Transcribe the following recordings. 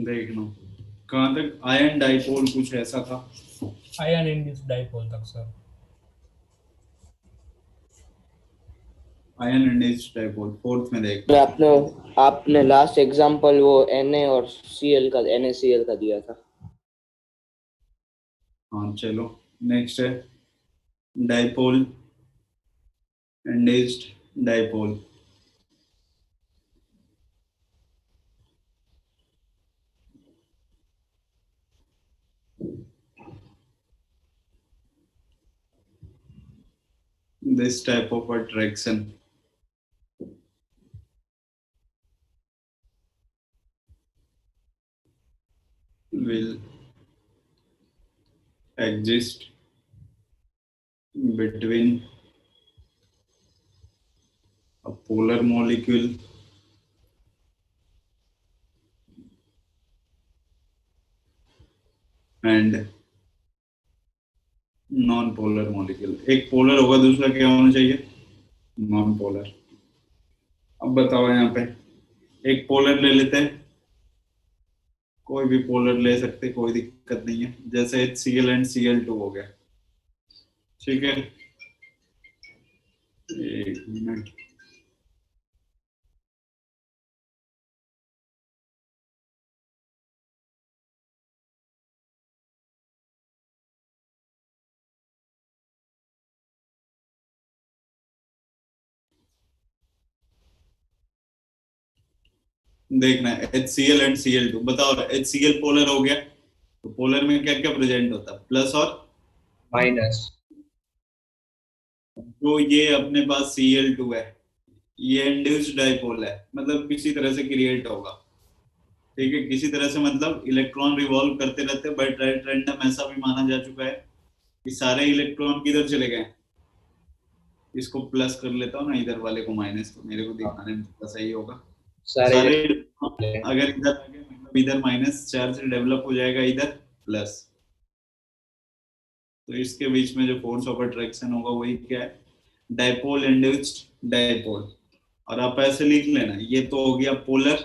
देखना कहाँ तक आयन डाइपोल कुछ ऐसा था। आयन इंड्यूस्ड डाइपोल तक sir. Ion induced dipole fourth में तो देखना। आपने लास्ट एग्जांपल वो NaCl का दिया था। हाँ चलो नेक्स्ट है dipole induced dipole. This type of attraction will exist between a polar molecule and non polar molecule. एक पोलर होगा दूसरा क्या होना चाहिए, नॉन पोलर। अब बताओ यहाँ पे एक पोलर ले लेते हैं, कोई भी पोलर ले सकते, कोई दिक्कत नहीं है। जैसे HCl एंड Cl2 हो गया, ठीक है। एक मिनट, देखना है HCl एंड Cl2। बताओ HCl पोलर हो गया तो पोलर में क्या क्या प्रेजेंट होता है, प्लस और माइनस। तो ये अपने पास Cl2 है, ये इंड्यूस्ड डाइपोल है, मतलब किसी तरह से क्रिएट होगा, ठीक है। किसी तरह से मतलब इलेक्ट्रॉन रिवॉल्व करते रहते हैं, बट रैंडम ऐसा भी माना जा चुका है कि सारे इलेक्ट्रॉन किधर चले गए। इसको प्लस कर लेता हूँ ना, इधर वाले को माइनस, तो मेरे को दिखाने में थोड़ा सही होगा। सारे सारे अगर इधर आ गए मतलब इधर माइनस चार्ज डेवलप हो जाएगा, इधर प्लस, तो इसके बीच में जो फोर्स ऑफ अट्रैक्शन होगा वही क्या है, डाइपोल इंड्यूस्ड डाइपोल। और आप ऐसे लिख लेना, ये तो हो गया पोलर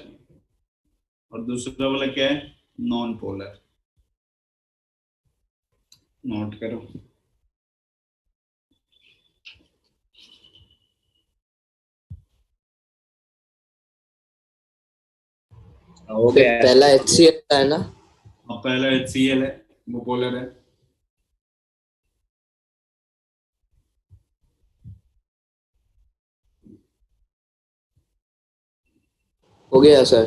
और दूसरा वाला क्या है, नॉन पोलर। नोट करो। हो गया पहला HCl का है ना। अब पहला HCl है, वो पोलर है। हो गया सर।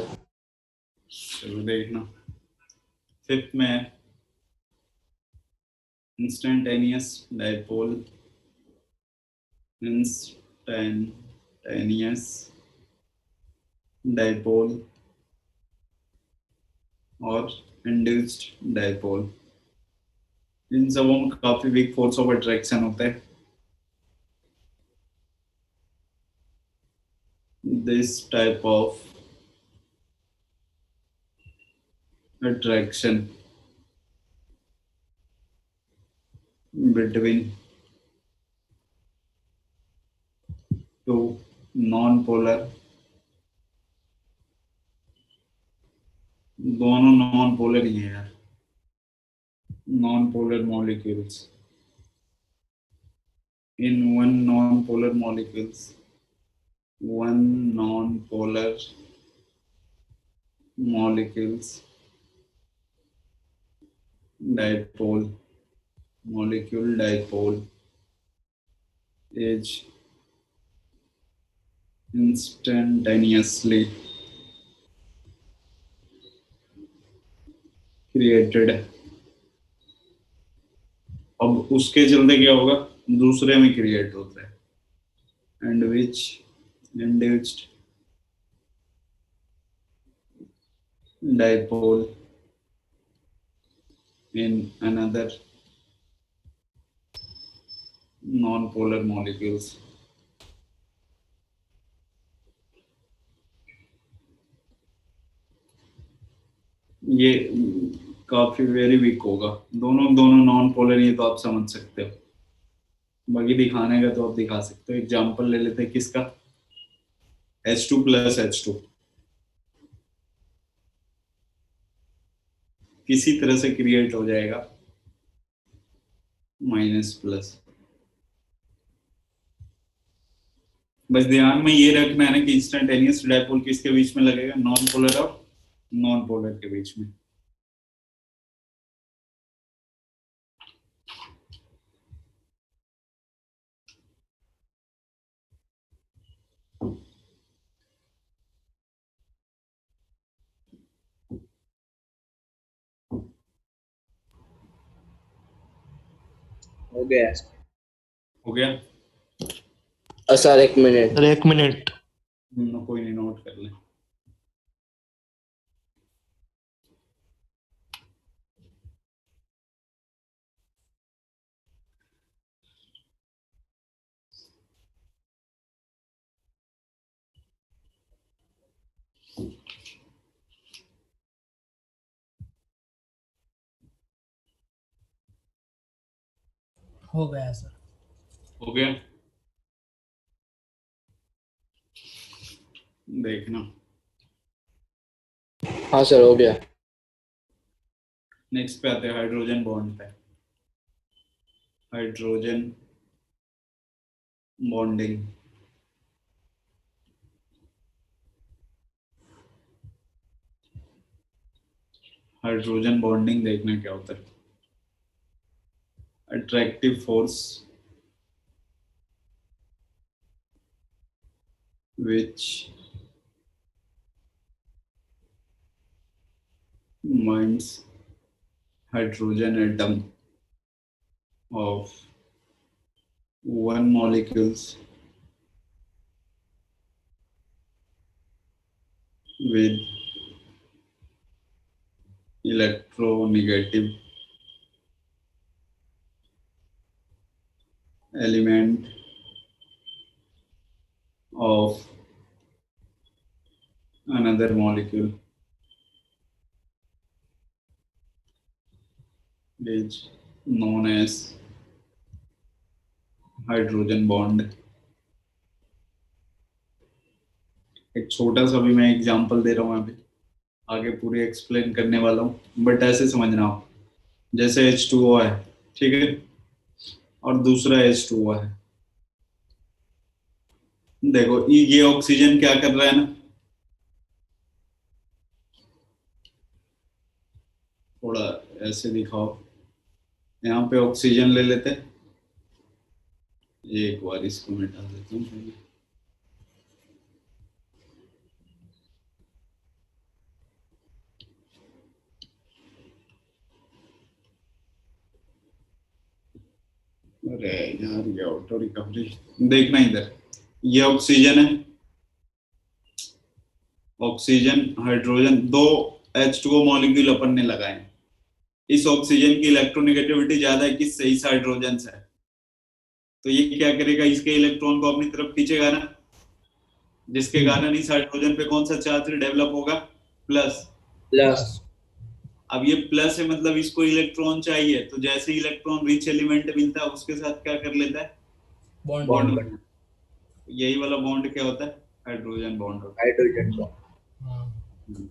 चलो देखना, फिफ्थ में है इंस्टेंटेनियस डाइपोल। इंस्टेंटेनियस डाइपोल और इंड्यूस्ड डाइपोल, इन सबों में काफी वीक फोर्स ऑफ अट्रैक्शन होता है। This type of attraction between two non-polar, दोनों नॉन पोलर ही है यार, non polar molecules in one non-polar molecules dipole, molecule dipole is instantaneously created। अब उसके चलते क्या होगा, दूसरे में क्रिएट होता है, and which induced dipole in another non polar molecules. ये काफी वेरी वीक होगा, दोनों दोनों नॉन पोलर, ये तो आप समझ सकते हो। बाकी दिखाने का तो आप दिखा सकते हो। एग्जांपल ले लेते हैं किसका, H2 प्लस H2 किसी तरह से क्रिएट हो जाएगा माइनस प्लस। बस ध्यान में ये रखना है ना कि इंस्टेंटेनियस डायपोल किसके बीच में लगेगा, नॉन पोलर और नॉन पोलर के बीच में। हो गया। हो गया। सर एक मिनट। Sir 1 minute. कोई नहीं, नोट कर ले। हो गया सर। हो गया, देखना। हाँ सर हो गया। नेक्स्ट पे आते हैं हाइड्रोजन बॉन्ड पे। Hydrogen bonding. हाइड्रोजन बॉन्डिंग देखना क्या होता है। Attractive force which binds hydrogen atom of one molecules with electronegative element of another molecule is known as hydrogen bond। एक छोटा सा भी मैं एग्जांपल दे रहा हूँ अभी, आगे पूरी एक्सप्लेन करने वाला हूँ, बट ऐसे समझना हो। जैसे H2O है, ठीक है, और दूसरा H2O है। देखो ये ऑक्सीजन क्या कर रहा है ना, थोड़ा ऐसे दिखाओ। यहाँ पे ऑक्सीजन ले लेते हैं, एक बार इसको मिटा देता हूँ पहले। अरे यार ये ऑटो रिकवरी देखना इधर, ये ऑक्सीजन है, ऑक्सीजन हाइड्रोजन, दो H2O मॉलिक्यूल अपन ने लगाए। इस ऑक्सीजन की इलेक्ट्रोनेगेटिविटी ज्यादा है किससे, इस हाइड्रोजन से। तो ये क्या करेगा, इसके इलेक्ट्रॉन को अपनी तरफ खींचेगा ना, जिसके कारण इस हाइड्रोजन पे कौन सा चार्ज डेवलप होगा, प्लस। प्लस। अब ये प्लस है, मतलब इसको इलेक्ट्रॉन चाहिए, तो जैसे इलेक्ट्रॉन रिच एलिमेंट मिलता है उसके साथ क्या कर लेता है, बॉन्ड। बॉन्ड। यही वाला बॉन्ड क्या होता है, हाइड्रोजन बॉन्ड होता हाइड्रोजन बॉन्ड। हाँ। है।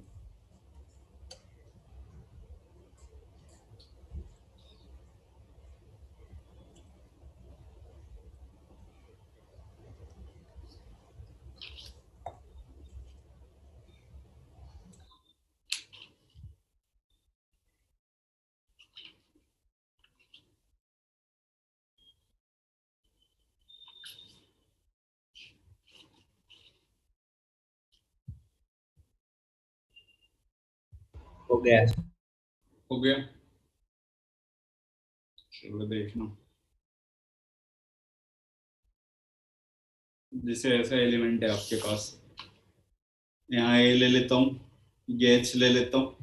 हो गया। हो गया, चलो देखना। जैसे ऐसा एलिमेंट है आपके पास, यहाँ ए ले लेता हूँ, ये H ले लेता हूँ,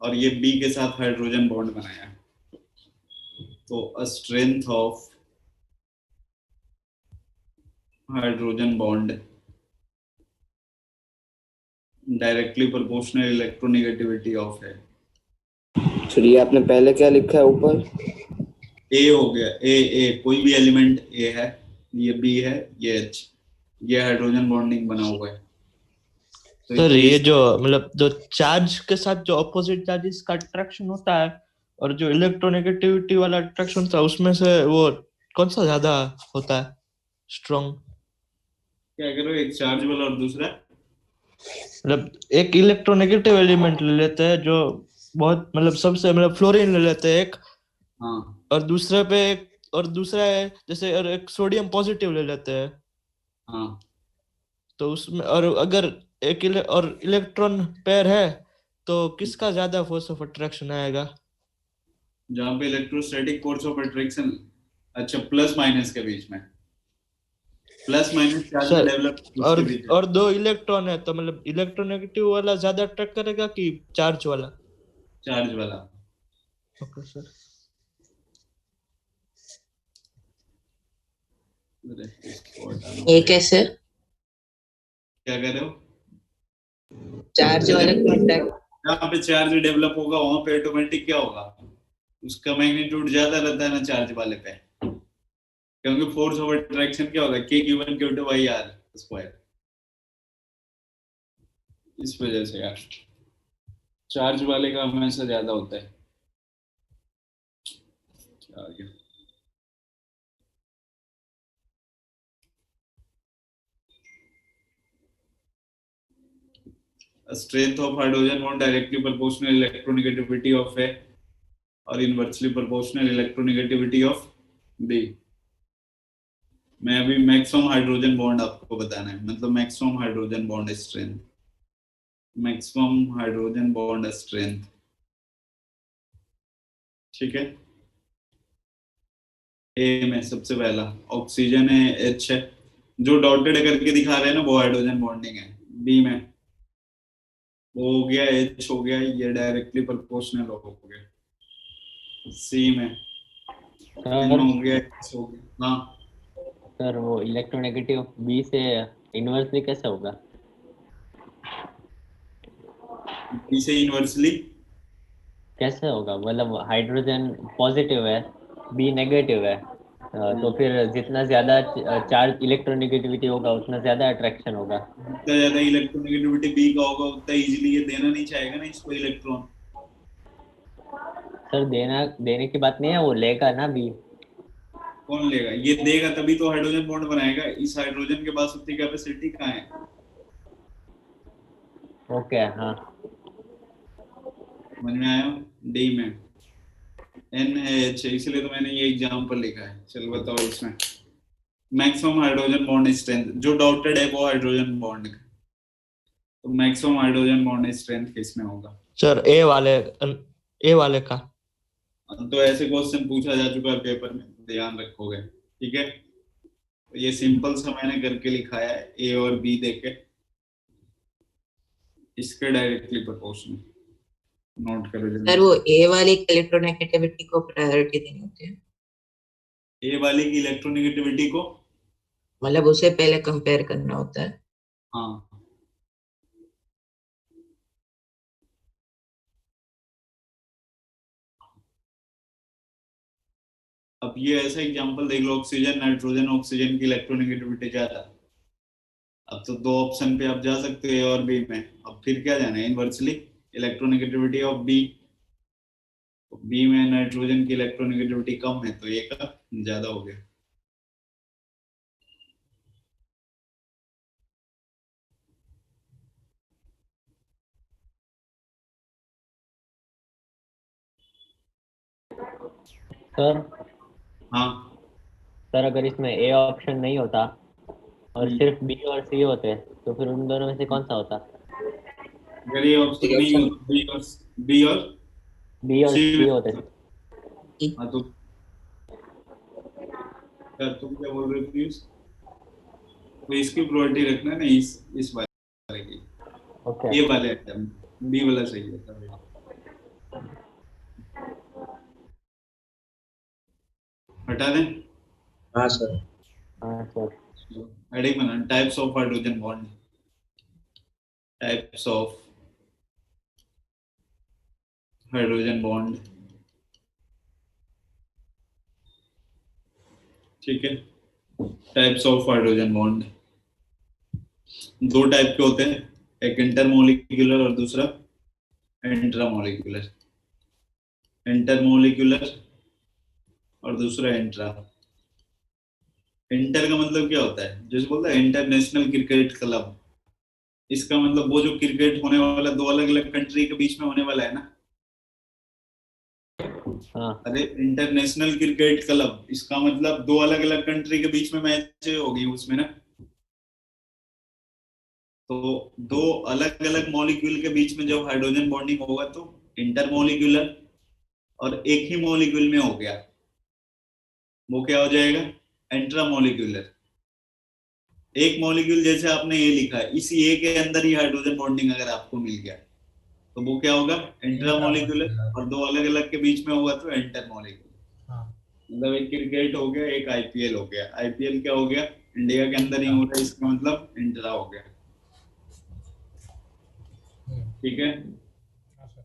और ये B के साथ हाइड्रोजन बॉन्ड बनाया है। तो a strength of hydrogen bond directly proportional electronegativity of है। चलिए आपने पहले क्या लिखा है ऊपर? ए हो गया, ए कोई भी एलिमेंट ए है, ये बी है, ये एच, ये हाइड्रोजन बॉन्डिंग बना हुआ है। तो सर ये ये जो मतलब जो चार्ज के साथ जो अपोजिट चार्जेस का अट्रैक्शन होता है और जो इलेक्ट्रोनेगेटिविटी वाला अट्रैक्शन होता है उसमें से वो कौन सा ज्यादा होता है स्ट्रॉन्ग? क्या करो, एक चार्ज वाला और दूसरा मतलब एक इलेक्ट्रोनेगेटिव एलिमेंट ले लेते हैं जो बहुत मतलब सबसे मतलब फ्लोरीन ले लेते हैं एक, हाँ और दूसरे पे और दूसरा है जैसे और एक सोडियम पॉजिटिव ले लेते हैं, हाँ तो उसमें और अगर और इलेक्ट्रॉन पेयर है तो किसका ज्यादा फोर्स ऑफ अट्रैक्शन आएगा? जहाँ पे इलेक्ट्रोस्टैटिक फोर्स ऑफ अट्रैक्शन, अच्छा प्लस माइनस के बीच में, plus minus charge sir develop और उसके बीच में। और दो इलेक्ट्रॉन है तो मतलब इलेक्ट्रोनेगेटिव वाला ज्यादा अट्रैक्ट करेगा कि चार्ज वाला? चार्ज वाला। Okay sir. अरे, इसको हटाना ये पड़ेगा। कैसे? क्या कह रहे हो? चार्ज वाले कॉन्टैक्ट? जहाँ पे चार्ज डेवलप होगा वहां पे ऑटोमेटिक क्या होगा, उसका मैग्नीट्यूड ज्यादा रहता है ना चार्ज वाले पे, क्योंकि फोर्स ऑफ अट्रैक्शन क्या होगा, के क्यू1 क्यू2 बाई आर स्क्वायर। इस वजह से यार चार्ज वाले का हमेशा ज्यादा होता है। क्या आ गया? Strength of hydrogen bond directly proportional electronegativity of A और inversely proportional electronegativity of B. मैं अभी मैक्सिमम हाइड्रोजन बॉन्ड आपको बताना है, मतलब maximum hydrogen bond strength, maximum hydrogen bond strength, ठीक है। ए में सबसे पहला ऑक्सीजन है, एच है, जो डॉटेड करके दिखा रहे हैं ना वो हाइड्रोजन बॉन्डिंग है। बी में वो हो गया, एच हो गया, ये डायरेक्टली प्रोपोर्शनल हो गया। सी में एन सर हो गया, एच हो गया। हाँ सर वो इलेक्ट्रोनेगेटिव बी से इनवर्सली कैसे होगा? बी से इनवर्सली कैसे होगा मतलब हाइड्रोजन पॉजिटिव है, बी नेगेटिव है, तो फिर जितना ज्यादा चार्ज इलेक्ट्रोनेगेटिविटी होगा उतना ज्यादा अट्रैक्शन होगा। जितना ज्यादा इलेक्ट्रोनेगेटिविटी बी का होगा उतना इजीली ये देना नहीं चाहेगा ना इसको इलेक्ट्रॉन। सर देने की बात नहीं है, वो लेगा ना बी। कौन लेगा? ये देगा तभी तो हाइड्रोजन बॉन्ड बनाएगा। इस हाइड्रोजन के पास उतनी कैपेसिटी कहाँ है? ओके हाँ। समझ में आया? डी में एन है, एच है, इसलिए तो मैंने ये एग्जांपल लिखा है। चलो बताओ इसमें मैक्सिमम हाइड्रोजन बॉन्ड स्ट्रेंथ, जो डॉटेड है वो हाइड्रोजन बॉन्ड का, तो मैक्सिमम हाइड्रोजन बॉन्ड स्ट्रेंथ किसमें होगा? सर ए वाले का। तो ऐसे क्वेश्चन पूछा जा चुका है पेपर में, ध्यान रखोगे, ठीक है। तो ये सिंपल सा मैंने करके लिखा है, ए और बी देके इसके डायरेक्टली प्रोपोर्शनल, नोट करो सर जल्दी। वो ए वाली इलेक्ट्रोनेगेटिविटी को प्रायोरिटी देनी होती है, ए वाले की इलेक्ट्रोनेगेटिविटी को, मतलब उसे पहले कंपेयर करना होता है। हाँ अब ये ऐसा एग्जांपल देख लो, ऑक्सीजन नाइट्रोजन, ऑक्सीजन की इलेक्ट्रोनेगेटिविटी ज्यादा। अब तो दो ऑप्शन पे आप जा सकते हो, ए और बी में। अब फिर क्या जाना है, inversely electronegativity of B. B में नाइट्रोजन की इलेक्ट्रोनेगेटिविटी कम है तो ए का ज्यादा हो गया। सर हाँ सर अगर इसमें ए ऑप्शन नहीं होता और सिर्फ बी और सी होते तो फिर उन दोनों में से कौन सा होता? अगर ये ऑप्शन नहीं हो तो बी और बी और सी में। सी होते। हाँ तो क्या तुम क्या बोल रहे हो प्लीज? तो इसकी प्रायोरिटी रखना ना, इस वाले की, ओके ए वाले एकदम, बी वाला सही है तभी। हटा दें? हाँ सर। हाँ सर। हेडिंग बना, types of hydrogen bond, types of hydrogen bond, ठीक है। टाइप्स ऑफ हाइड्रोजन बॉन्ड दो टाइप के होते हैं, एक इंटरमोलिक्यूलर और दूसरा इंट्रामोलिक्यूलर। इंटरमोलिक्यूलर और दूसरा इंट्रा। इंटर का मतलब क्या होता है, जैसे बोलता है इंटरनेशनल क्रिकेट क्लब, इसका मतलब वो जो क्रिकेट होने वाला दो अलग अलग कंट्री के बीच में होने वाला है ना। हाँ अरे इंटरनेशनल क्रिकेट क्लब, इसका मतलब दो अलग अलग कंट्री के बीच में मैच होगी उसमें ना। तो दो अलग अलग मॉलिक्यूल के बीच में जब हाइड्रोजन बॉन्डिंग होगा तो इंटरमोलिक्यूलर, और एक ही मॉलिक्यूल में हो गया वो क्या हो जाएगा, इंट्रामोलिक्यूलर। एक मॉलिक्यूल जैसे आपने ये लिखा है, इसी ए के अंदर ही हाइड्रोजन बॉन्डिंग अगर आपको मिल गया तो वो क्या होगा, इंट्रामोलिक्यूलर, और दो अलग अलग के बीच में होगा तो इंटरमोलिक्यूलर। हाँ मतलब एक क्रिकेट हो गया, एक आईपीएल हो गया। आईपीएल क्या हो गया, इंडिया के अंदर ही हो रहा है, इसका मतलब इंट्रा हो गया, ठीक है। हाँ सर।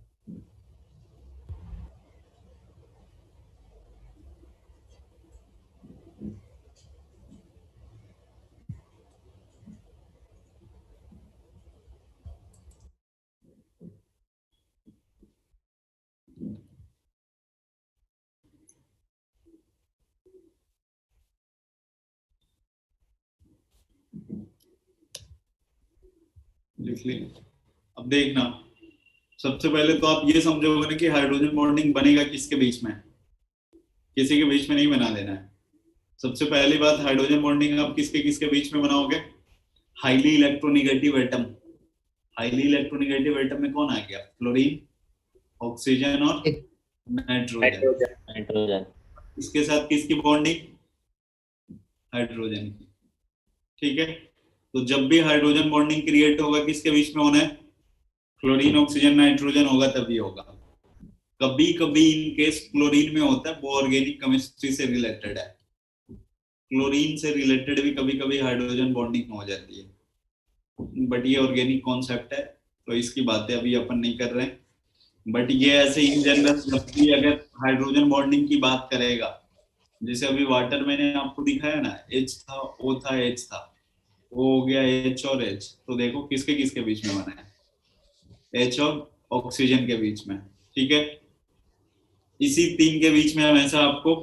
लिख ली। अब देखना, सबसे पहले तो आप ये समझोगे ना कि हाइड्रोजन बॉन्डिंग बनेगा किसके बीच में, किसी के बीच में नहीं बना देना है। सबसे पहली बात, हाइड्रोजन बॉन्डिंग आप किसके किसके बीच में बनाओगे, highly electronegative atom. Highly electronegative atom में कौन आ गया, फ्लोरीन, ऑक्सीजन और नाइट्रोजन। नाइट्रोजन। नाइट्रोजन। इसके साथ किसकी बॉन्डिंग, हाइड्रोजन की, ठीक है। तो जब भी हाइड्रोजन बॉन्डिंग क्रिएट होगा किसके बीच में होना है, क्लोरीन ऑक्सीजन नाइट्रोजन होगा तभी होगा। कभी कभी इन केस क्लोरीन में होता है, वो ऑर्गेनिक केमिस्ट्री से रिलेटेड है। क्लोरीन से रिलेटेड भी कभी कभी हाइड्रोजन बॉन्डिंग हो जाती है, बट ये ऑर्गेनिक कॉन्सेप्ट है तो इसकी बातें अभी अपन नहीं कर रहे हैं। बट ये ऐसे इन जनरल जब भी अगर हाइड्रोजन बॉन्डिंग की बात करेगा, जैसे अभी वाटर मैंने आपको दिखाया ना, H था, O था, H था, O हो गया H और H, तो देखो किसके किसके बीच में बना है, H और ऑक्सीजन के बीच में, ठीक है। इसी तीन के बीच में हमेशा आपको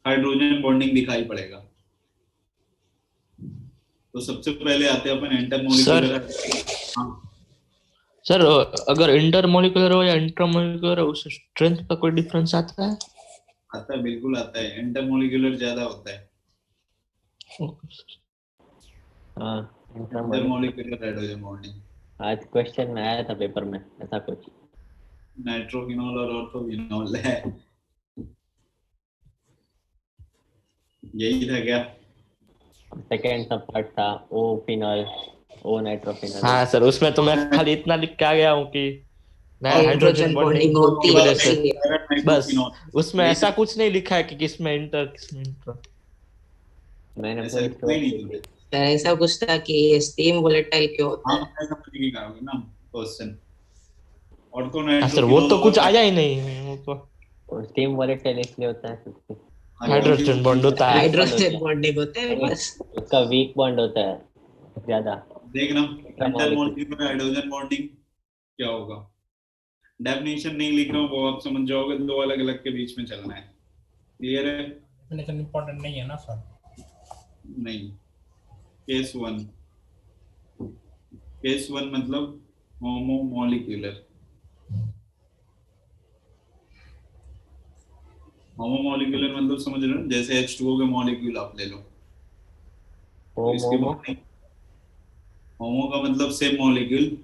हाइड्रोजन बॉन्डिंग दिखाई पड़ेगा। तो सबसे पहले आते हैं अपन इंटरमोलिक्यूलर। हाँ सर अगर इंटरमोलिकुलर हो या इंट्रामोलिकुलर हो, उससे स्ट्रेंथ का कोई डिफरेंस आता है? आता है, बिल्कुल आता है, इंटरमोलिक्यूलर ज्यादा होता है, हाँ इंटरमोलिक्यूलर हाइड्रोजन बॉन्डिंग। आज क्वेश्चन में आया था पेपर में ऐसा कुछ। नाइट्रोफिनॉल और ऑर्थोफिनॉल है, यही था क्या। सेकेंड सब पार्ट था ओ फिनॉल, ओ नाइट्रोफिनॉल। हाँ सर, उसमें तो मैं खाली इतना लिख के आ गया हूँ कि हाइड्रोजन बॉन्डिंग होती की है वजह से, इसलिए। बस उसमें ऐसा कुछ नहीं लिखा है कि किसमें इंटर किसमें इंट्रा। मैंने ऐसा पूरी लिखना ही स्टोरी नहीं होता। तो ऐसा कुछ था कि ये स्टीम वोलेटाइल क्यों होता हाँ है। मैं समझ नहीं करोगे ना क्वेश्चन। ऑर्थो हाँ सर, वो नाइट्रोफिनॉल तो कुछ आया ही नहीं, वो तो स्टीम वोलेटाइल इसलिए होता है क्योंकि हाइड्रोजन बॉन्ड होता है। हाइड्रोजन बॉन्डिंग होता है बस। उसका वीक बॉन्ड होता है ज्यादा। देखना Intermolecular. इंटरमोलिक्यूलर हाइड्रोजन बॉन्डिंग क्या होगा। डेफिनेशन नहीं लिख रहा हूँ, वो आप समझ जाओगे, दो अलग अलग के बीच में चलना है, क्लियर है। डेफिनेशन इंपॉर्टेंट नहीं है ना सर। नहीं, केस वन, केस वन मतलब होमोमोलिक्यूलर। होमोमोलिक्यूलर मतलब समझ रहे हो, जैसे H2O के मॉलिक्यूल आप ले लो, तो इसकी होमो बॉन्डिंग, होमो का मतलब सेम मॉलिक्यूल,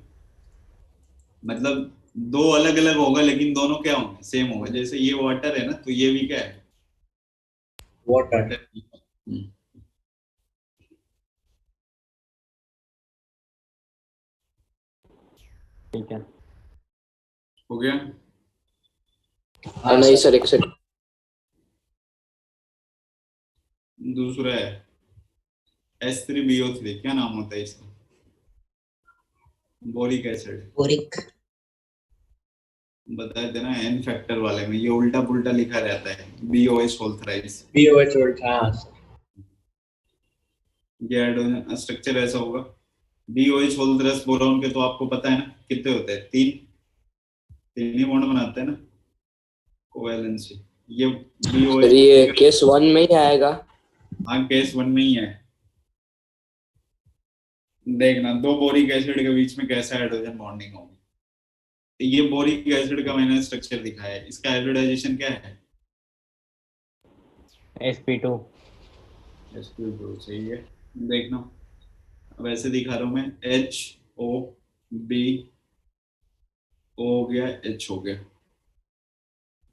मतलब दो अलग अलग होगा लेकिन दोनों क्या होंगे, सेम होगा। जैसे ये वाटर है ना, तो ये भी क्या है, वाटर। वाटर। ठीक है। हो गया। नहीं सर, एक सेकंड। दूसरा है H3BO3 क्या नाम होता है इसका? Boric acid. बोरिक। बता देना एन फैक्टर वाले में ये उल्टा पुल्टा लिखा रहता है, BOH whole thrice. BOH whole, हाँ ये हाइड्रोजन स्ट्रक्चर ऐसा होगा। BOH होल थ्राइस बोरॉन के तो आपको पता है ना कितने होते हैं, तीन ही बॉन्ड बनाते हैं ना कोवैलेंसी। ये सर ये केस 1 में ही आएगा। हाँ केस 1 में ही है। देखना दो बोरिक एसिड के बीच में कैसा हाइड्रोजन बॉन्डिंग होगी। ये बोरिक एसिड का मैंने स्ट्रक्चर दिखाया है, इसका हाइब्रिडाइजेशन क्या है? sp2। sp2 सही है। देखना वैसे दिखा रहा हूं मैं, HOB O हो गया, H हो गया,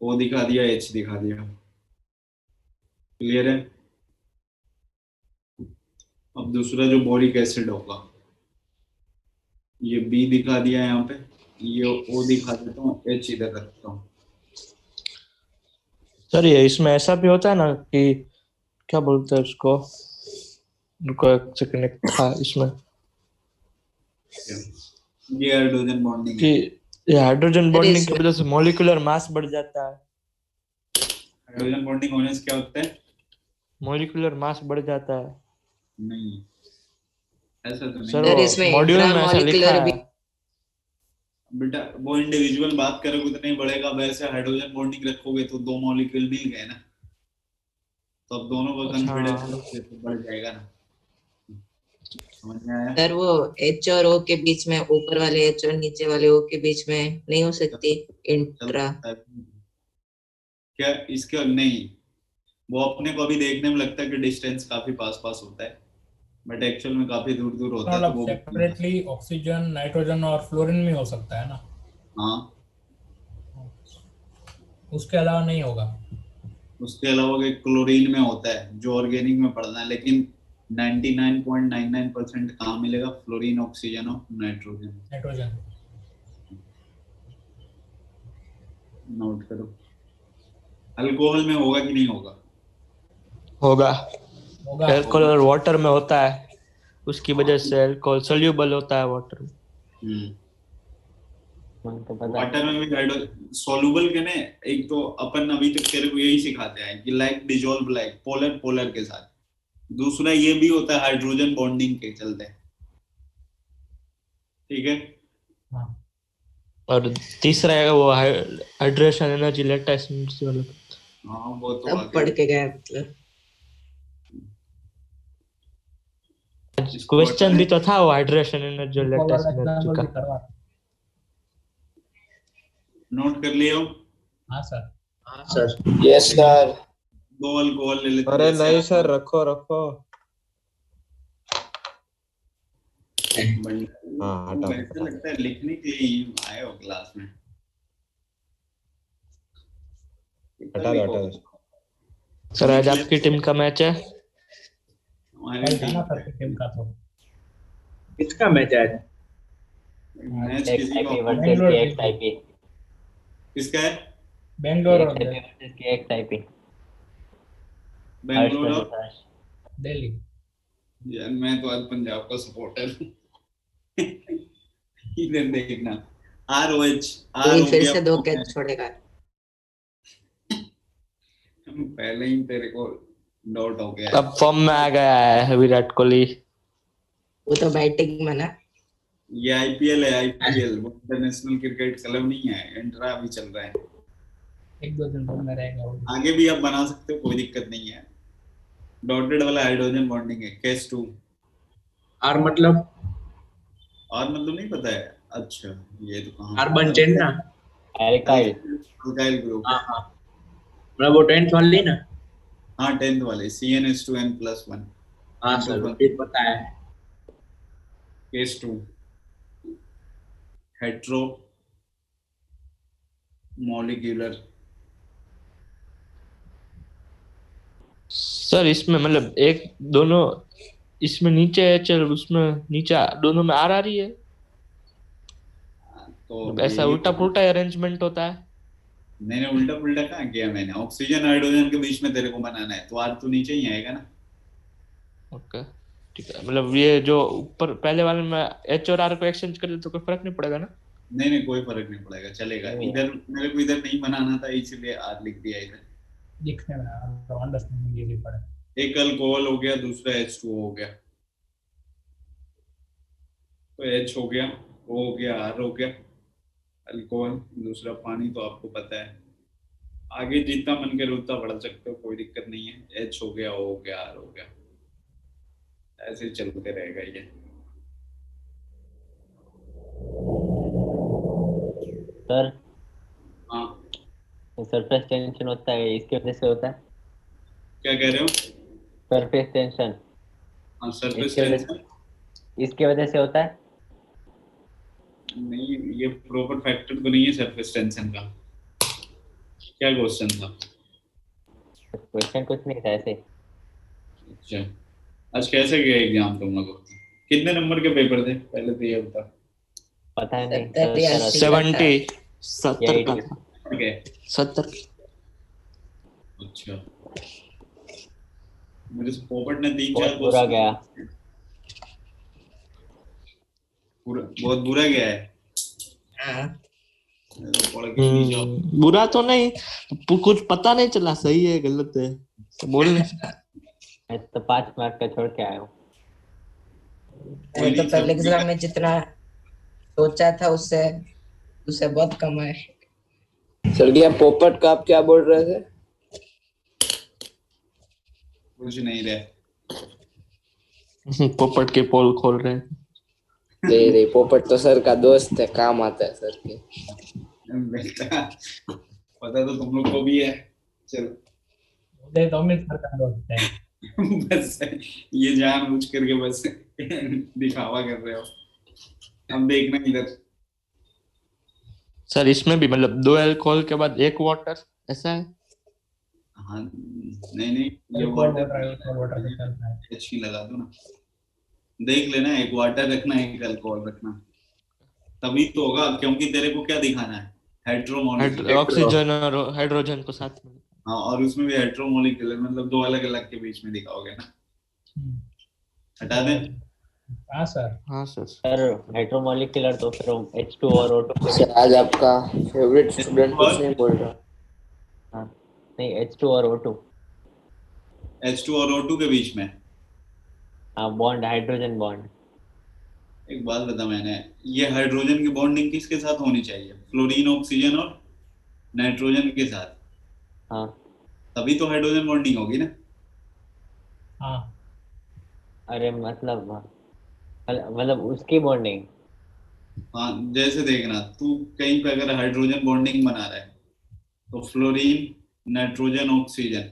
O दिखा दिया, H दिखा दिया। क्लियर है? अब दूसरा जो बोरिक एसिड होगा, ये B दिखा दिया यहाँ पे, ये O दिखा देता हूँ, H इधर रखता हूँ। सर ये इसमें ऐसा भी होता है ना कि क्या बोलते हैं उसको, रुको एक सेकंड, एक था इसमें ये हाइड्रोजन बॉन्डिंग कि ये हाइड्रोजन बॉन्डिंग की इसमें- वजह से मॉलिक्यूलर मास बढ़ जाता है। हाइड्रोजन बॉन्डिंग होने से क्या होता है? मॉलिक्यूलर मास बढ़ जाता है नहीं, ऐसा तो नहीं सर, सर वो इसमें मॉड्यूल में ऐसा लिखा इंट्रामॉलिक्यूलर भी है। बेटा। वो इंडिविजुअल बात करोगे तो नहीं बढ़ेगा, वैसे हाइड्रोजन बॉन्डिंग रखोगे तो दो मॉलिक्यूल मिल गए ना, तो अब दोनों का अच्छा। कॉन्फिडेंस बढ़ जाएगा ना। समझ में आया? सर वो H और O के बीच में, ऊपर वाले H और नीचे वाले O के बीच में नहीं हो सकती इंट्रा? क्या इसके नहीं, वो अपने को भी देखने में लगता है कि डिस्टेंस काफी पास पास होता है, बट एक्चुअल में काफी दूर दूर होता है, तो मतलब वो सेपरेटली ऑक्सीजन, नाइट्रोजन और फ्लोरीन में हो सकता है ना, हाँ। उसके अलावा नहीं होगा। उसके अलावा एक क्लोरीन में होता है जो ऑर्गेनिक में पढ़ना है, लेकिन 99.99% कहाँ मिलेगा? फ्लोरीन, ऑक्सीजन और नाइट्रोजन। नाइट्रोजन। नोट करो। अल्कोहल में होगा कि नहीं होगा? होगा, होगा। अल्कोहल और वाटर में होता है, उसकी वजह से अल्कोहल सोल्यूबल होता है वाटर में। तो पता है। वाटर में भी हाइड्रो सोल्यूबल के ने, एक तो अपन अभी तक तेरे को यही सिखाते हैं कि like dissolve like, polar polar के साथ। दूसरा ये भी होता है हाइड्रोजन बॉन्डिंग के चलते, ठीक है। हाँ। और तीसरा है वो हाइड्रेशन एनर्जी लैटिस वाला। हाँ वो तो सब आगे पढ़ के गए मतलब। क्वेश्चन भी तो था वो हाइड्रेशन एनर्जी वो लैटिस वाला एनर्जी एग्जाम्पल का। भी करवा। नोट कर लियो। हाँ सर। हाँ सर। Yes sir. दो अल्कोहल ले लेते हैं, अरे जैसे नहीं आप- सर, रखो रखो। हाँ, हटा दो, वैसे लगता है लिखने के लिए आए हो क्लास में। हटा दो। सर आज आपकी टीम का मैच है। हमारी कल था ना टीम सर की टीम का तो। किसका मैच है? मैच किसी XIP को वर्सेस बेंगलोर KXIP। किसका है? बेंगलोर और KXIP वर्सेस KXIP। हर्ष बेंगलोर और वर्सेस हर्ष। दिल्ली। यार मैं तो आज पंजाब का सपोर्टर हूँ। इधर देखना, ROH आर दिल्ली हो फिर गया से 2 form कैच में। छोड़ेगा। पहले ही तेरे को डाउट हो गया है। अब फॉर्म में आ गया है विराट कोहली। वो तो बैटिंग में ना। ये IPL है, IPL वो इंटरनेशनल क्रिकेट क्लब नहीं है, इंट्रा अभी चल रहा है। 1-2 दिन रूम में रहेगा वो। आगे भी आप बना सकते हो, कोई दिक्कत नहीं है। डॉटेड वाला हाइड्रोजन बॉन्डिंग है, केस 2। आर मतलब और मतलब नहीं पता है? अच्छा ये तो कहाँ कार्बन चेन ना। एल्काइल। Alkyl group. हाँ हाँ, मतलब वो 10th वाली ना। हाँ 10th वाले CnH2n+1। हाँ सर, फिर पता है। Case 2 hetero molecular. सर इसमें मतलब एक दोनों, इसमें नीचे HL, उसमें नीचे दोनों में R आ रही है, तो ऐसा यही उल्टा पुल्टा अरेंजमेंट होता है। मैंने उल्टा पुल्टा कहाँ किया? मैंने ऑक्सीजन हाइड्रोजन के बीच में तेरे को बनाना है, तो R तो नीचे ही आएगा ना। ओके। ठीक है, मतलब ये जो ऊपर पहले वाले में एच और आर को एक्सचेंज कर दे तो कोई फर्क नहीं पड़ेगा ना? नहीं कोई फर्क नहीं पड़ेगा, चलेगा। इधर मेरे को इधर नहीं बनाना था इसलिए आर लिख दिया इधर। दिखने में अंडरस्टैंडिंग इजी पड़े। एक अल्कोहल हो गया, दूसरा H2O हो गया, तो H हो गया, O हो गया, R हो गया, अल्कोहल, दूसरा पानी तो आपको पता है। आगे जितना मन करे उतना बढ़ा सकते हो, कोई दिक्कत नहीं है। H हो गया, O हो गया, R हो गया, ऐसे चलते रहेगा ये। सर हाँ सरफेस टेंशन होता है, इसकी वजह से होता है? क्या कह रहे हो? सरफेस टेंशन हाँ सरफेस इसके वजह टेंशन इसकी वजह से होता है? नहीं, ये प्रॉपर फैक्टर तो नहीं है सरफेस टेंशन का। क्या क्वेश्चन था? क्वेश्चन कुछ नहीं था ऐसे। अच्छा, आज कैसे गया एग्जाम तुम लोगों को? कितने नंबर के पेपर थे पहले तो ये बता। पता है नहीं 70 या 80 70 70 का था। ठीक है, 70। अच्छा। मेरे से पोपट ने 3-4 बहुत बुरा गया। बहुत बुरा गया है। हाँ पढ़ के नहीं जाओ। बुरा तो नहीं, कुछ पता नहीं चला सही है गलत है तो बोल नहीं सकते। मैं तो 5 मार्क का छोड़ के आया हूँ। मैं तो पहले एग्जाम में जितना सोचा था उससे उससे बहुत कम है। सर क्या पोपट का आप क्या बोल रहे थे? कुछ नहीं रहे। पोपट के पोल खोल रहे हैं। नहीं पोपट तो सर का दोस्त है, काम आता है सर के। पता तो तुम लोग को भी है। चलो मुझे तो अमित सर का दोस्त है। बस ये जानबूझ करके बस दिखावा कर रहे हो। अब देखना इधर। सर इसमें भी मतलब 2 अल्कोहल के बाद 1 वाटर ऐसा है? हाँ नहीं ये वाटर अच्छी लगा दो ना, देख लेना। एक वाटर रखना, एक अल्कोहल रखना, तभी तो होगा। क्योंकि तेरे को क्या दिखाना है? हेट्रोमोलिक्यूलर ऑक्सीजन और हाइड्रोजन को साथ में। हाँ, और उसमें भी हेट्रोमोलिक्यूलर, मतलब 2 अलग अलग के बीच में दिखाओगे ना। हटा दे। हाँ सर। हाँ सर। सर हाइड्रोमोलिकुलर तो फिर H2 और O2 सर आज आपका फेवरेट स्टूडेंट कुछ नहीं बोल रहा। हाँ नहीं H2 और O2। H2 और O2 के बीच में हाँ बॉन्ड, हाइड्रोजन बॉन्ड। एक बात बता, मैंने ये हाइड्रोजन की बॉन्डिंग किसके साथ होनी चाहिए? फ्लोरीन ऑक्सीजन और नाइट्रोजन के साथ। हाँ तभी तो हाइड्रोजन बॉन्डिंग होगी ना। हाँ अरे मतलब उसकी बॉन्डिंग। हाँ, जैसे देखना, तू कहीं पे अगर हाइड्रोजन बॉन्डिंग बना रहा है तो फ्लोरीन, नाइट्रोजन, ऑक्सीजन,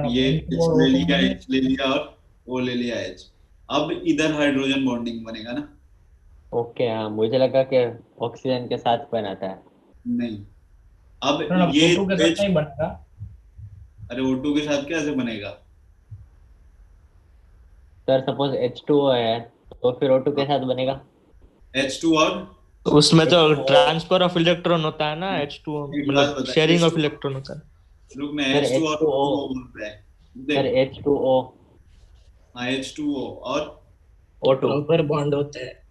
ये H ले लिया, H ले लिया और O ले लिया H। अब इधर हाइड्रोजन बॉन्डिंग बनेगा ना। ओके हाँ, मुझे लगा कि ऑक्सीजन के साथ बनाता है। नहीं, अब ये O2 के साथ नहीं बनेगा। अरे O2 के साथ कैसे बनेगा? सर सपोज H2O है तो फिर O2 के साथ बनेगा। H2 और उसमें तो ट्रांसफर ऑफ इलेक्ट्रॉन होता है ना, H2O मतलब शेयरिंग ऑफ इलेक्ट्रॉन होता है। रुक ना, सर H2 और H2O O बोलता है। सर देख, H2O हाँ H2O और O2 ऊपर बॉन्ड होता है।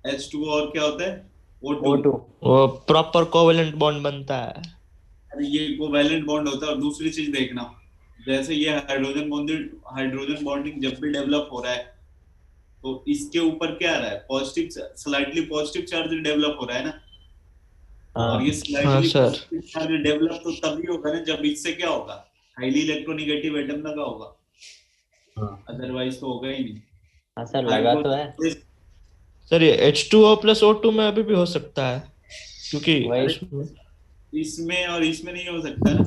H2O और क्या होता है? O2। O2 वो प्रॉपर कोवेलेंट बॉन्ड बनता है। अरे ये कोवैलेंट बॉन्ड होता है। और दूसरी चीज देखना, जैसे ये हाइड्रोजन बॉन्डिंग जब भी डेवलप हो रहा है तो इसके ऊपर क्या आ रहा है? Positive, slightly positive charge develop हो रहा है ना। और ये स्लाइटली पॉजिटिव चार्ज डेवलप तो तभी होगा ना जब इससे क्या होगा? हाईली इलेक्ट्रोनेगेटिव एटम लगा होगा, अदरवाइज तो होगा ही नहीं। हाँ सर लगा तो है। सर ये H2O plus O2 में अभी भी हो सकता है क्योंकि इसमें और इसमें नहीं हो सकता ना।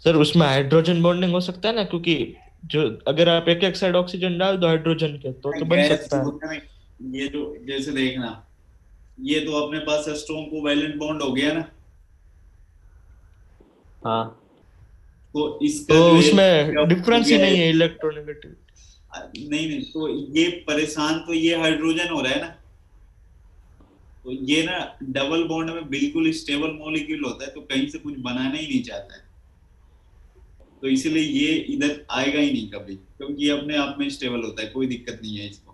सर उसमें हाइड्रोजन बॉन्डिंग हो सकता है ना, क्योंकि जो अगर आप एक साइड ऑक्सीजन डाल दो हाइड्रोजन के तो बन सकता है। ये जो जैसे देखना, ये तो अपने पास स्ट्रॉन्ग कोवैलेंट बॉन्ड हो गया ना। हाँ तो इसका तो जो उसमें डिफरेंस ही नहीं है इलेक्ट्रोनेगेटिव। नहीं, तो ये परेशान तो ये हाइड्रोजन हो रहा है ना। तो ये ना डबल बॉन्ड में बिल्कुल स्टेबल मॉलिक्यूल होता है, तो कहीं से कुछ बनाना ही नहीं चाहता है। तो इसीलिए ये इधर आएगा ही नहीं कभी, क्योंकि ये अपने आप में स्टेबल होता है, कोई दिक्कत नहीं है इसको,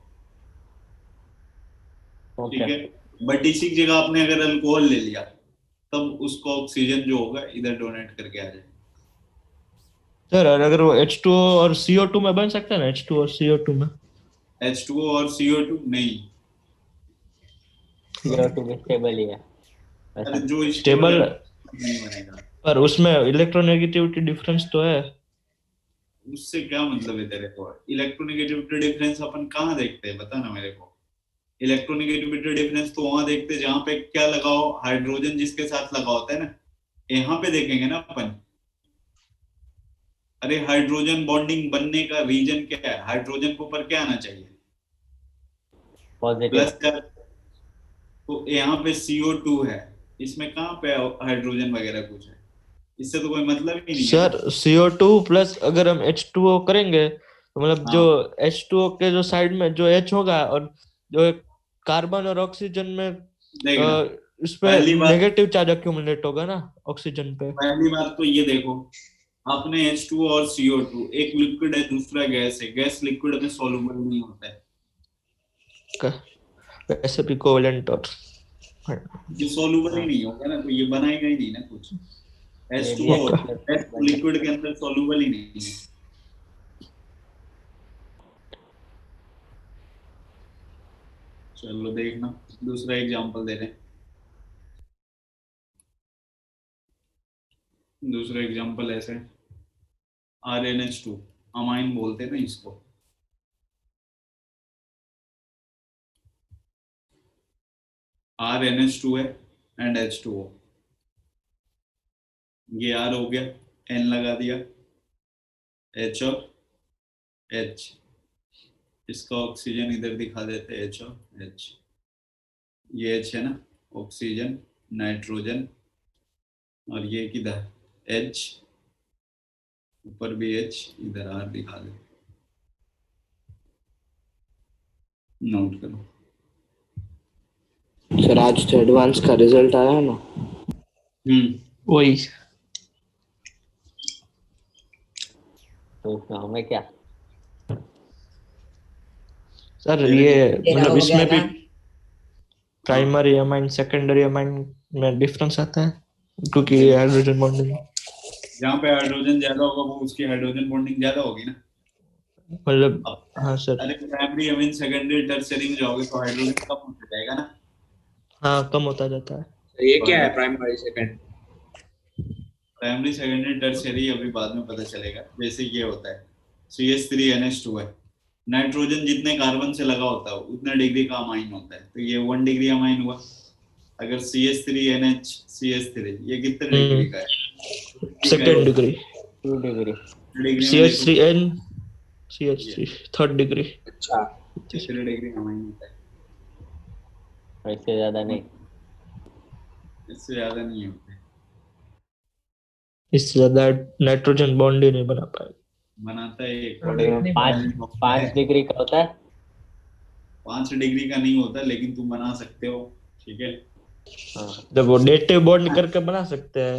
ठीक ओके है। बट इसी की जगह आपने अगर अल्कोहल ले लिया, तब उसको ऑक्सीजन जो होगा इधर डोनेट करके आ जाएगा। सर और अगर वो H2O और CO2 में बन सकता है ना, H2O और CO2 में? H2O और CO2 नहीं, CO2 भी स्टेबल ही है अरे वैसा। जो स्टेबल, नहीं बनेगा। पर उसमें इलेक्ट्रोनेगेटिविटी डिफरेंस तो है। उससे क्या मतलब है तेरे को? इलेक्ट्रोनेगेटिविटी डिफरेंस अपन कहाँ देखते हैं, बता ना मेरे को। इलेक्ट्रोनेगेटिविटी डिफरेंस तो वहां देखते हैं जहां पे क्या लगाओ, हाइड्रोजन जिसके साथ लगा होता है ना, यहाँ पे देखेंगे ना अपन। अरे हाइड्रोजन बॉन्डिंग बनने का रीजन क्या है? हाइड्रोजन के ऊपर क्या आना चाहिए? पॉजिटिव। प्लस का। तो यहाँ पे CO2 है, इसमें कहाँ पे हाइड्रोजन वगैरह कुछ है? इससे तो कोई मतलब ही नहीं है सर CO2 प्लस अगर हम H2O करेंगे तो मतलब हाँ। जो H2O के जो साइड में जो H होगा और जो कार्बन और ऑक्सीजन में देखना, इसमें पहली बात नेगेटिव चार्ज अक्यूमुलेट होगा ना ऑक्सीजन पे। पहली बात तो ये देखो, आपने H2O और CO2, एक लिक्विड है दूसरा गैस है, गैस लिक्विड में सॉल्युबल नहीं होता है, वैसे भी कोवेलेंट और ये सॉल्युबल ही नहीं होगा ना, तो ये बनाएगा ही नहीं ना कुछ। H2O लिक्विड के अंदर सॉल्युबल ही नहीं है। चलो देखना, दूसरा एग्जांपल दे रहे हैं। दूसरा एग्जांपल ऐसे RNH2 अमाइन बोलते हैं ना इसको। RNH2 है एंड H2O, ये R हो गया, N लगा दिया, H और H, इसका ऑक्सीजन इधर दिखा देते हैं H और H, ये H है ना, ऑक्सीजन नाइट्रोजन, और ये किधर H, ऊपर भी H, इधर R दिखा दे, नोट करो। सर आज तो एडवांस का रिजल्ट आया ना? वही। तो उसमें हमें क्या? सर ये तेरा मतलब हो गया इसमें भी ना? प्राइमरी अमाइन सेकेंडरी अमाइन में डिफरेंस आता है क्योंकि हाइड्रोजन बॉन्डिंग, जहाँ पे हाइड्रोजन ज्यादा होगा वो उसकी हाइड्रोजन बॉन्डिंग ज्यादा होगी ना। मतलब हाँ सर। अरे प्राइमरी अमीन सेकेंडरी टर्शियरी में जाओगे तो हाइड्रोजन कम हो जाएगा ना। हाँ कम होता जाता है। ये क्या है primary second? Primary secondary tertiary अभी बाद में पता चलेगा। जैसे ये होता है CH3NH2 है, नाइट्रोजन जितने कार्बन से लगा होता है उतने डिग्री का अमाइन होता है, तो ये 1 डिग्री अमाइन हुआ। अगर CH3NH CH3 ये कितने डिग्री का है? Second degree. 2 डिग्री। डिग्री में CH3N CH3 थर्ड डिग्री। अच्छा, तीसरे डिग्री अमाइन होता है, इससे ज्यादा नहीं। इससे ज्यादा नहीं होते। इससे ज्यादा नाइट्रोजन बॉन्ड ही नहीं बना पाएगा। बनाता है एक पाँच डिग्री का होता है। 5 डिग्री का नहीं होता, लेकिन तुम बना सकते हो, ठीक है। हाँ। जब वो डेटिव बॉन्ड करके बना सकते हैं।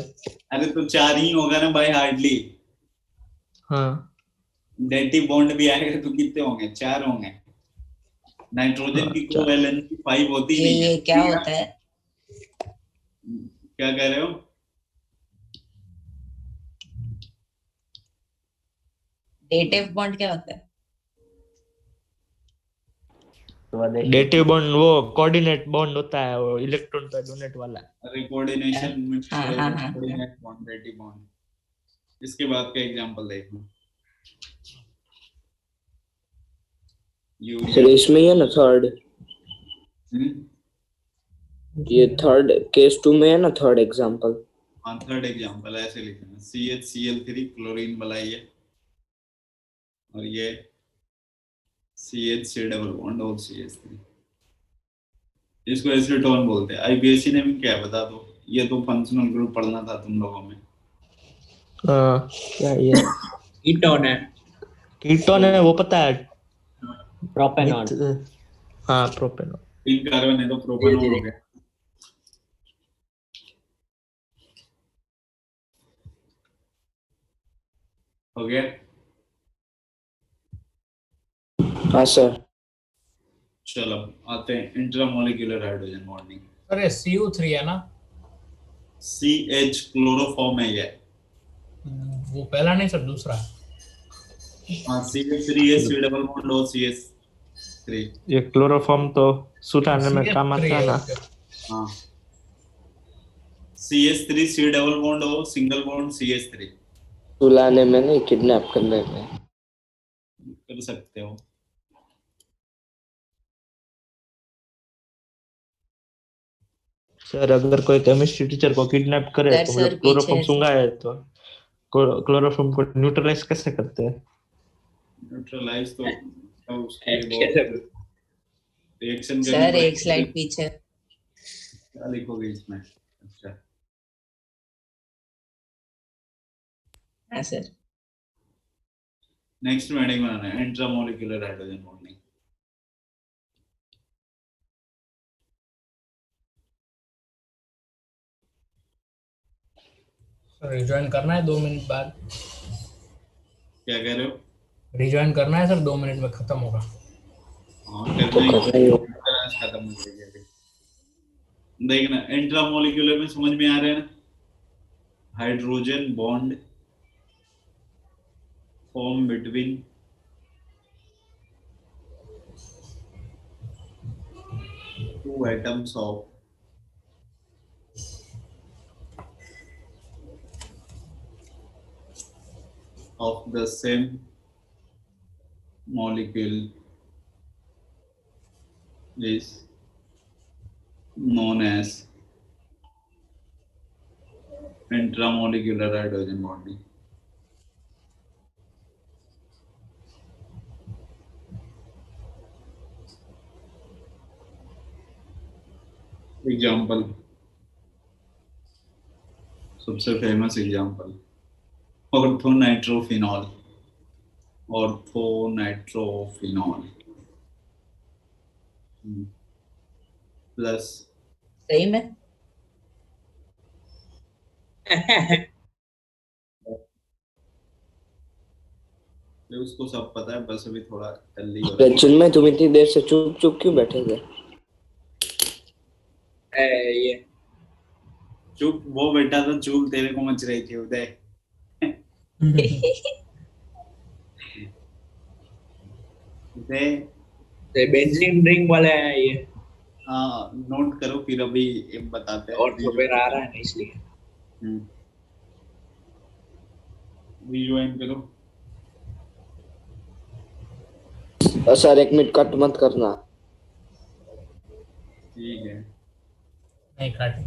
अरे तो 4 ही होगा ना भाई, हार्डली। हाँ डेटिव बॉन्ड भी आएगा तो कितने होंगे? 4 होंगे। नाइट्रोजन की चार। कोवैलेंसी 5 होती ये नहीं है। क्या होता है? क्या कह रहे हो? डेटिव बॉन्ड क्या होता है? डेटिव बॉन्ड वो कोऑर्डिनेट बॉन्ड होता है, वो इलेक्ट्रॉन पे डोनेट वाला। अरे कोऑर्डिनेशन में हाँ। Coordinate bond, dative bond. इसके बाद का एग्जांपल देखो। सर इसमें ही है ना थर्ड, ये थर्ड केस 2 में है ना थर्ड एग्जांपल? हाँ थर्ड एग्जांपल ऐसे लिखना, CHCl3 क्लोरीन वाला ये, और ये CH डबल बॉन्ड और CH3, इसको एसीटोन बोलते हैं। IPSC ने भी क्या है बता दो? ये तो फंक्शनल ग्रुप पढ़ना था तुम लोगों में। क्या ये कीटोन है। कीटोन है वो पता है। प्रोपेनॉन। हाँ प्रोपेनॉन। 3 कार्बन है तो प्रोपेनॉन हो गया। हो गया? हाँ सर। चलो आते हैं इंट्रामोलिकुलर हाइड्रोजन बॉन्डिंग। सर ये CU3 है ना? CH क्लोरोफॉर्म है ये। वो पहला नहीं सर, दूसरा। हाँ CH3 है, C डबल बॉन्ड और CH3। ये क्लोरोफॉर्म तो सुटाने में काम CH3 आता है है, ना। ओके। हाँ CH3 C डबल बॉन्ड और सिंगल बॉन्ड CH3 सुलाने में नहीं, किडनैप करने में। कर सकते हो। सर अगर कोई केमिस्ट्री टीचर को किडनैप करे सर, तो सर, मतलब क्लोरोफॉर्म पीछे। सूंघा है तो क्लोरोफॉर्म को न्यूट्रलाइज कैसे करते हैं? न्यूट्रलाइज तो उसके लिए कैसे? बहुत रिएक्शन करनी सर एक पड़ेगी। स्लाइड पीछे। क्या लिखोगे इसमें? अच्छा हाँ सर। नेक्स्ट हेडिंग बनाना है intramolecular hydrogen bonding. Sir rejoin करना है 2 मिनट बाद। क्या कह रहे हो? रिज्वाइन करना है सर, 2 मिनट में खत्म होगा। हाँ तो करना ही करना ही होगा। पड़ेगा, खत्म हो जाएगी अभी। देखना इंट्रामोलिकुलर में समझ में आ रहा है ना? Hydrogen bond form between two atoms of the same molecule is known as intramolecular hydrogen bonding. Example, सबसे famous example orthonitrophenol. Orthonitrophenol plus सही में। उसको सब पता है, बस अभी थोड़ा जल्दी हो रहा है। रचन में तुम इतनी देर से चुप चुप क्यों बैठे थे? ये चुप वो बेटा तो चुप तेरे को मच रही थी उदय। उदय बेंजीन ड्रिंक वाला है ये। हाँ नोट करो, फिर अभी बताते हैं। और तो फिर आ रहा है ना इसलिए। रिज्वाइन करो। सर एक मिनट कट मत करना। ठीक है। नहीं काटे।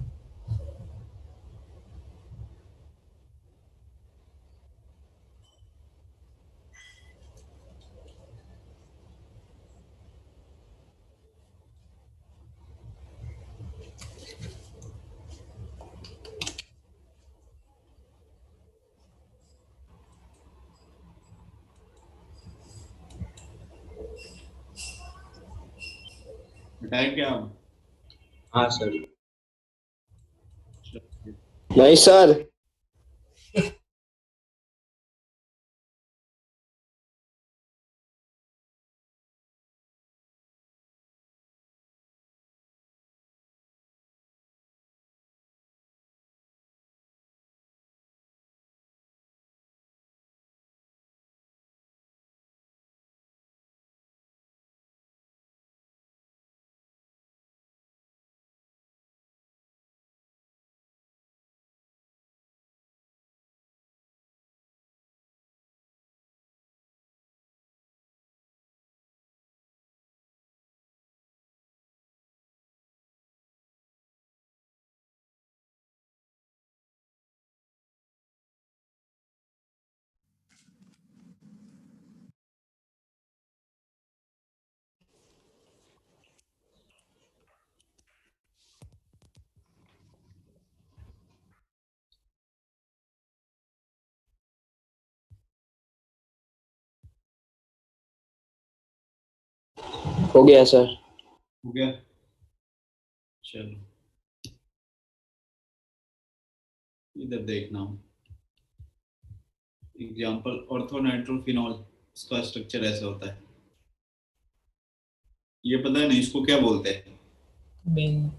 बताया क्या अब? हाँ सर। नहीं सर। हो गया सर। हो गया? चलो इधर देखना, एग्जांपल ऑर्थोनाइट्रोफिनॉल, इसका स्ट्रक्चर ऐसा होता है। ये पता है नहीं इसको क्या बोलते हैं? बेन